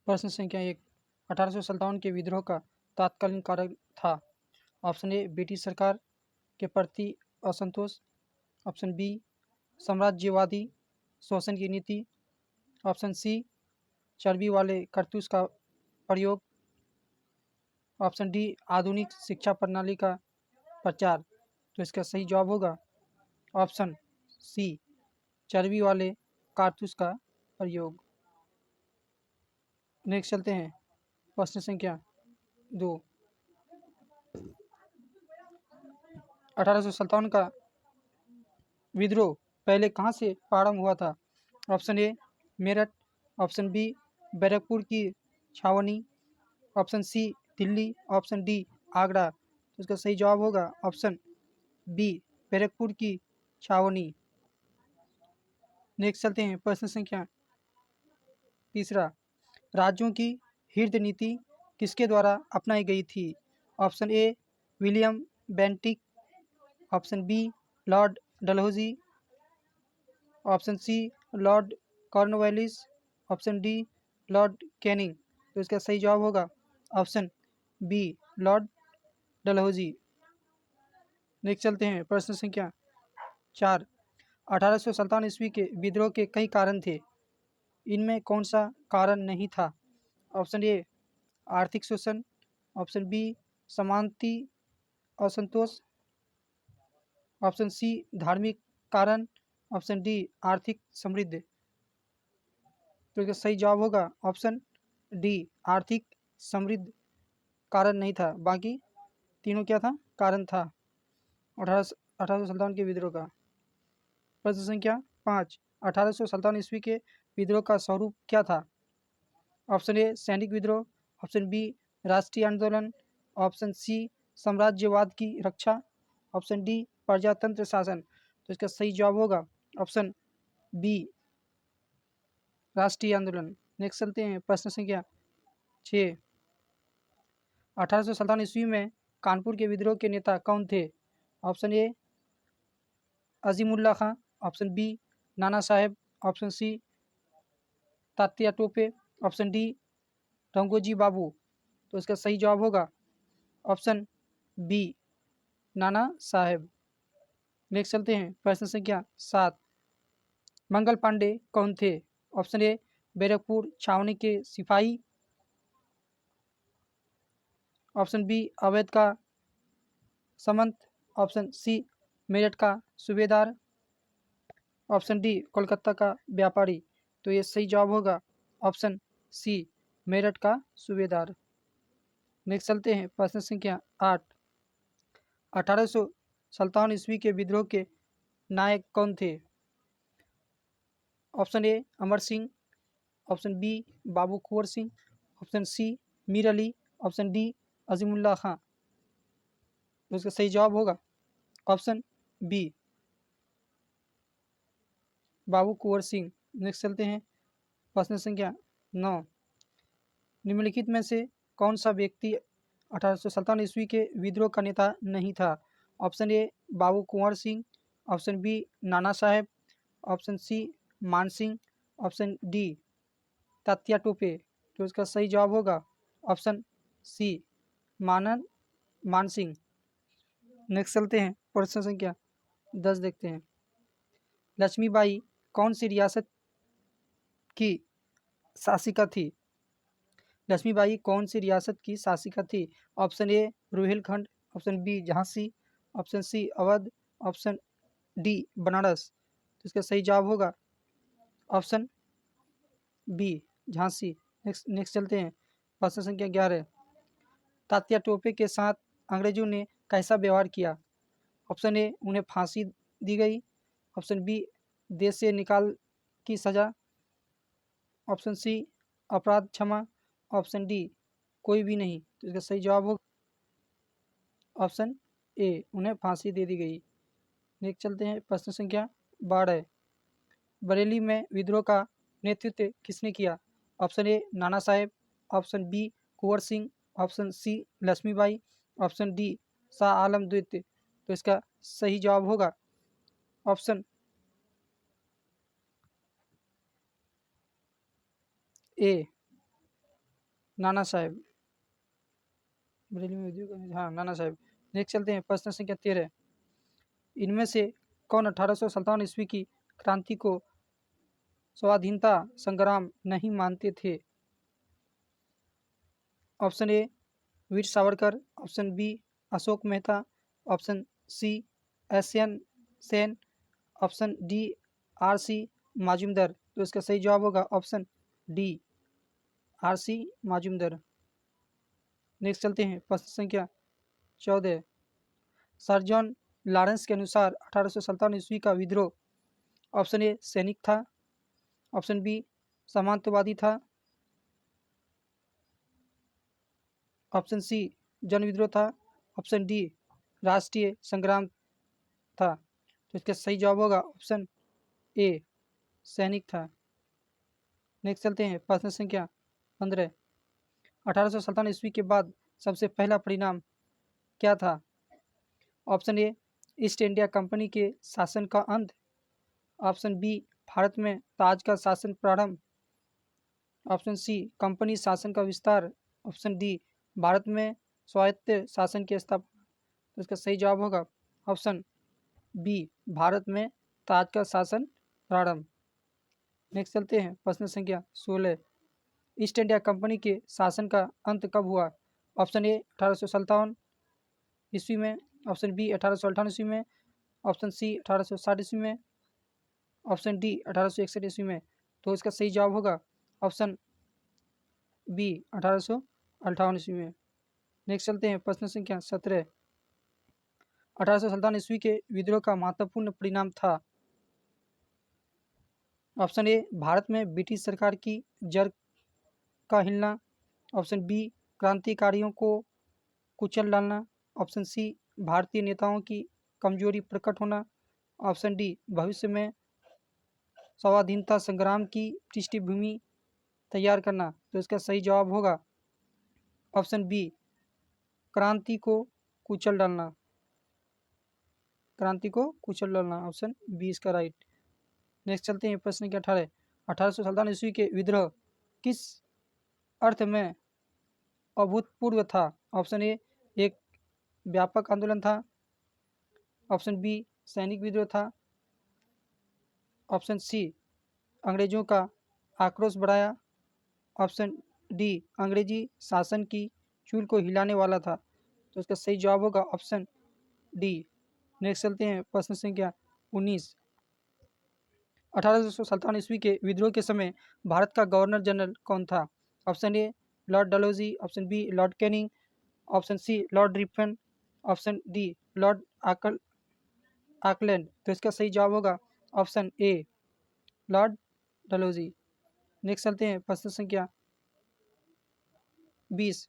प्रश्न संख्या 1, 1857 के विद्रोह का तात्कालीन कारण था। ऑप्शन ए, ब्रिटिश सरकार के प्रति असंतोष। ऑप्शन बी, साम्राज्यवादी शोषण की नीति। ऑप्शन सी, चर्बी वाले कारतूस का प्रयोग। ऑप्शन डी, आधुनिक शिक्षा प्रणाली का प्रचार। तो इसका सही जवाब होगा ऑप्शन सी, चर्बी वाले कारतूस का प्रयोग। नेक्स्ट चलते हैं प्रश्न संख्या 2, 1857 का विद्रोह पहले कहाँ से प्रारंभ हुआ था? Option A, Meerut. Option B, Barrackpore की छावनी। Option C, Delhi. Option D, Agra. तो इसका सही जवाब होगा ऑप्शन बी, बैरकपुर की छावनी। नेक्स्ट चलते हैं प्रश्न संख्या 3, राज्यों की हृदय नीति किसके द्वारा अपनाई गई थी? Option A, William Bentinck. Option B, Lord Dalhousie. Option C, Lord Cornwallis. Option D, Lord Canning. तो इसका सही जवाब होगा option B, Lord Dalhousie. Next चलते हैं प्रश्न संख्या 4, 1857 ईस्वी के विद्रोह के कई कारण थे, इनमें कौन सा कारण नहीं था? ऑप्शन ए, आर्थिक शोषण। ऑप्शन बी, समांती असंतोष। ऑप्शन सी, धार्मिक कारण। ऑप्शन डी, आर्थिक समृद्धि। तो इसका सही जवाब होगा ऑप्शन डी, आर्थिक समृद्धि कारण नहीं था, बाकी तीनों क्या था? कारण था 1857 के विद्रोह का। प्रश्न संख्या 5, 1857 ईस्वी के विद्रोह का स्वरूप क्या था? ऑप्शन ए, सैनिक विद्रोह। ऑप्शन बी, राष्ट्रीय आंदोलन। ऑप्शन सी, साम्राज्यवाद की रक्षा। ऑप्शन डी, प्रजातंत्र शासन। तो इसका सही जवाब होगा ऑप्शन बी, राष्ट्रीय आंदोलन। नेक्स्ट चलते हैं प्रश्न संख्या 6, 1857 ईस्वी में कानपुर के विद्रोह के नेता कौन थे? Option A, Azimullah Khan. Option B, Nana Sahib. Option C, Tatya Tope. Option D, Rangoji Babu. तो इसका सही जवाब होगा ऑप्शन बी, नाना साहेब। नेक्स्ट चलते हैं प्रश्न संख्या 7, मंगल पांडे कौन थे? ऑप्शन ए, बैरकपुर छावनी के सिपाही। ऑप्शन बी, अवैध का समंत। ऑप्शन सी, मेरठ का सूबेदार। ऑप्शन डी, कोलकाता का व्यापारी। तो ये सही जवाब होगा ऑप्शन सी, मेरठ का सूबेदार। नेक्स्ट चलते हैं प्रश्न संख्या 8, 1857 ईस्वी के विद्रोह के नायक कौन थे? Option A, Amar Singh. Option B, Babu Kunwar Singh. Option C, Mir Ali. Option D, Azimullah Khan. तो इसका सही जवाब होगा option B, Babu Kunwar Singh. Next चलते हैं प्रश्न संख्या 9, निम्नलिखित में से कौन सा व्यक्ति 1857 ईस्वी के विद्रोह का नेता नहीं था? Option A, Babu Kunwar Singh. Option B, Nana Sahib. Option C, Man Singh. Option D, Tatya Tope. तो इसका सही जवाब होगा option C, Man Singh. Next चलते हैं प्रश्न संख्या 10 देखते हैं, लक्ष्मीबाई कौन सी रियासत की शासिका थी? लक्ष्मीबाई कौन सी रियासत की शासिका थी? Option A, Rohilkhand. Option B, Jhansi. Option C, Awadh. Option D, Banaras. तो इसका सही जवाब होगा ऑप्शन बी, झांसी। नेक्स्ट चलते हैं प्रश्न संख्या 11, तात्या टोपे के साथ अंग्रेजों ने कैसा व्यवहार किया? ऑप्शन ए, उन्हें फांसी दी गई। ऑप्शन बी, देश से निकाल की सजा। ऑप्शन सी, अपराध क्षमा। ऑप्शन डी, कोई भी नहीं। तो इसका सही जवाब होगा ऑप्शन ए, उन्हें फांसी दे दी गई। नेक्स्ट चलते हैं प्रश्न संख्या 12, बरेली में विद्रोह का नेतृत्व किसने किया? Option A, Nana Sahib. Option B, Kunwar Singh. Option C, Lakshmibai. Option D, Shah Alam द्वितीय। तो इसका सही जवाब होगा ऑप्शन ए, नाना साहेब, बरेली में उद्योग, हाँ नाना साहेब। नेक्स्ट चलते हैं प्रश्न संख्या 13। इनमें से कौन 1857 ईस्वी की क्रांति को स्वाधीनता संग्राम नहीं मानते थे? Option A Veer Savarkar, option B Ashok Mehta, option C S N Sen, option D R C. Majumdar. तो इसका सही जवाब होगा option D R C. Majumdar. Next चलते हैं प्रश्न संख्या 14। सर जॉन लॉरेंस के अनुसार 1857 ईस्वी का विद्रोह ऑप्शन ए सैनिक था, ऑप्शन बी सामंतवादी था, ऑप्शन सी जन विद्रोह था, ऑप्शन डी राष्ट्रीय संग्राम था। तो इसका सही जवाब होगा ऑप्शन ए सैनिक था। नेक्स्ट चलते हैं प्रश्न संख्या 15। 1857 ईस्वी के बाद सबसे पहला परिणाम क्या था? ऑप्शन ए ईस्ट इंडिया कंपनी के शासन का अंत, ऑप्शन बी भारत में ताज का शासन प्रारंभ, ऑप्शन सी कंपनी शासन का विस्तार, ऑप्शन डी भारत में स्वायत्त शासन की स्थापना। तो इसका सही जवाब होगा ऑप्शन बी भारत में ताज का शासन प्रारंभ। नेक्स्ट चलते हैं प्रश्न संख्या 16। ईस्ट इंडिया कंपनी के शासन का अंत कब हुआ? ऑप्शन ए 1857 ईस्वी में, ऑप्शन बी 1858 ईस्वी में, ऑप्शन सी 1860 ईस्वी में, ऑप्शन डी 1861 ईस्वी में। तो इसका सही जवाब होगा ऑप्शन बी 1858 ईस्वी में। नेक्स्ट चलते हैं प्रश्न संख्या 17। 1857 ईस्वी के विद्रोह का महत्वपूर्ण परिणाम था। ऑप्शन ए भारत में ब्रिटिश सरकार की जड़ का हिलना, ऑप्शन बी क्रांतिकारियों को कुचल डालना, ऑप्शन सी भारतीय नेताओं की कमजोरी प्रकट होना, ऑप्शन डी भविष्य में स्वाधीनता संग्राम की पृष्ठभूमि तैयार करना। तो इसका सही जवाब होगा ऑप्शन बी क्रांति को कुचल डालना, क्रांति को कुचल डालना, ऑप्शन बी इसका राइट। नेक्स्ट चलते हैं प्रश्न के 18। 1857 ईस्वी के विद्रोह किस अर्थ में अभूतपूर्व था? ऑप्शन ए एक व्यापक आंदोलन था, ऑप्शन बी सैनिक विद्रोह था, ऑप्शन सी अंग्रेजों का आक्रोश बढ़ाया, ऑप्शन डी अंग्रेजी शासन की चूल को हिलाने वाला था। तो इसका सही जवाब होगा ऑप्शन डी। नेक्स्ट चलते हैं प्रश्न संख्या 19। 1857 ईस्वी के विद्रोह के समय भारत का गवर्नर जनरल कौन था? Option A Lord Dalhousie, option B Lord Canning, option C Lord Ripon, option D Lord Auckland. तो इसका सही जवाब होगा option A Lord Dalhousie. Next चलते हैं प्रश्न संख्या 20।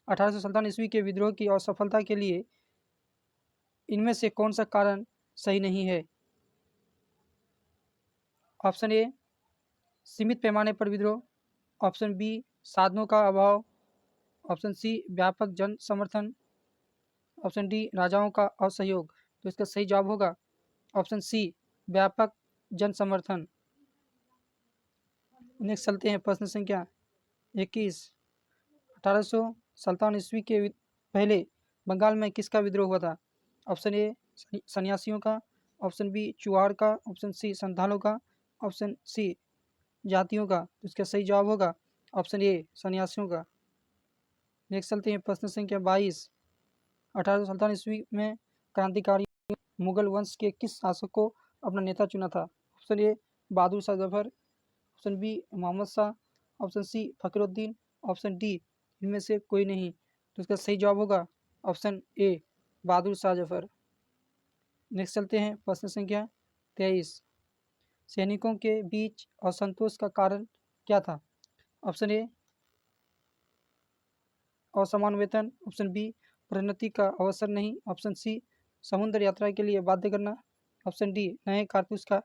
1857 ईस्वी के विद्रोह की असफलता के लिए इनमें से कौन सा कारण सही नहीं है? ऑप्शन ए सीमित पैमाने पर विद्रोह, ऑप्शन बी साधनों का अभाव, ऑप्शन सी व्यापक जन समर्थन, ऑप्शन डी राजाओं का असहयोग। तो इसका सही जवाब होगा ऑप्शन सी व्यापक जन समर्थन। नेक्स्ट चलते हैं प्रश्न संख्या 21। 1857 ईस्वी के पहले बंगाल में किसका विद्रोह हुआ था? ऑप्शन ए सन्यासियों का, ऑप्शन बी चुआड़ का, ऑप्शन सी संथालों का, ऑप्शन सी जातियों का। तो इसका सही जवाब होगा ऑप्शन ए सन्यासियों का। नेक्स्ट चलते हैं प्रश्न संख्या 22। 1857 ईस्वी में क्रांतिकारियों ने मुगल वंश के किस शासक को अपना नेता चुना था? Option A Bahadur Shah Zafar, option B Mohammad Shah, option C Fakhruddin, option D इनमें से कोई नहीं। तो इसका सही जवाब होगा option A Bahadur Shah Zafar. Next चलते हैं प्रश्न संख्या 23। सैनिकों के बीच असंतोष का कारण क्या था? ऑप्शन ए असमान वेतन, ऑप्शन बी प्रोन्नति का अवसर नहीं, ऑप्शन सी समुद्र यात्रा के लिए बाध्य करना, ऑप्शन डी नए कारतूस का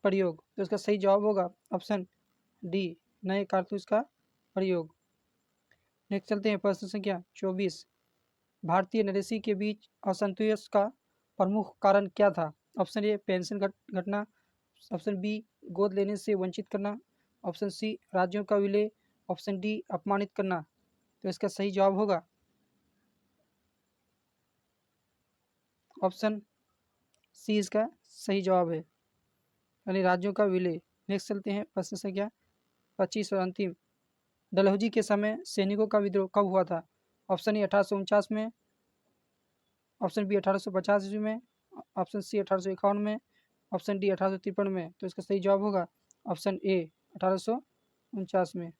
प्रयोग। तो इसका सही जवाब होगा ऑप्शन डी नए कारतूस का प्रयोग। नेक्स्ट चलते हैं प्रश्न संख्या 24। भारतीय नरेशी के बीच असंतोष का प्रमुख कारण क्या था? ऑप्शन ए पेंशन घटना, ऑप्शन बी गोद लेने से वंचित करना, ऑप्शन सी राज्यों का विलय, ऑप्शन डी अपमानित करना। तो इसका सही जवाब होगा ऑप्शन सी, इसका सही जवाब है, यानी राज्यों का विलय। नेक्स्ट चलते हैं प्रश्न संख्या 25 और अंतिम। डलहौजी के समय सैनिकों का विद्रोह कब हुआ था? ऑप्शन ए 1849 में, ऑप्शन बी 1850 ईस्वी में, ऑप्शन सी 1851 में, ऑप्शन डी 1853 में। तो इसका सही जवाब होगा ऑप्शन ए 1849 में।